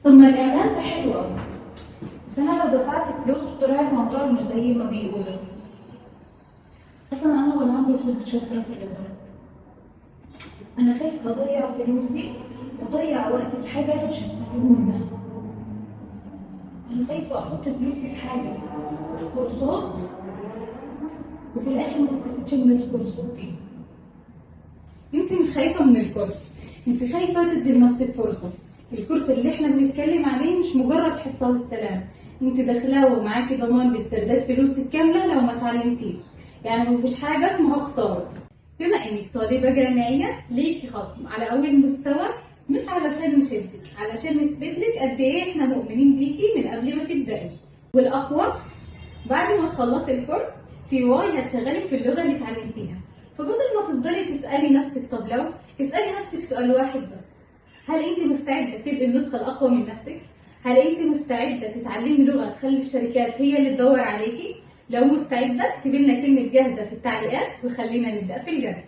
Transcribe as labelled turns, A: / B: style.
A: طب ما الاعلان ده حلو قوي، بس انا لو دفعت فلوس وطلع الموضوع مش زي ما بيقولوا. اصلا انا ولا عمري كنت شاطره في اللغات. انا خايفه اضيع فلوسي واضيع وقتي في حاجه انا مش هستفيد منها. انا خايفه احط فلوسي في حاجه، في كورسات، وفي الاخر ما استفدش من الكورسات دي. انت مش خايفه من الكورس، انت خايفه تدي لنفسك فرصه. الكورس اللي احنا بنتكلم عليه مش مجرد حصه والسلام، انت داخلاه ومعاكي ضمان باسترداد فلوسك كامله لو ما اتعلمتيش. يعني مفيش حاجه اسمها خساره. بما انك طالبه جامعيه ليكي خصم على اول مستوى، مش علشان نشدك، علشان نثبت لك قد ايه احنا مؤمنين بيكي من قبل ما تبداي. والاقوى، بعد ما تخلصي الكورس تي واي هتشغلك في اللغه اللي اتعلمتيها. فبدل ما تفضلي تسالي نفسك طب لو، اسالي نفسك سؤال واحد بس: هل انت مستعده تبقي النسخه الاقوى من نفسك؟ هل انت مستعده تتعلمي لغه تخلي الشركات هي اللي تدور عليكي؟ لو مستعده اكتبي لنا كلمه جاهزه في التعليقات وخلينا نبدا في الجد.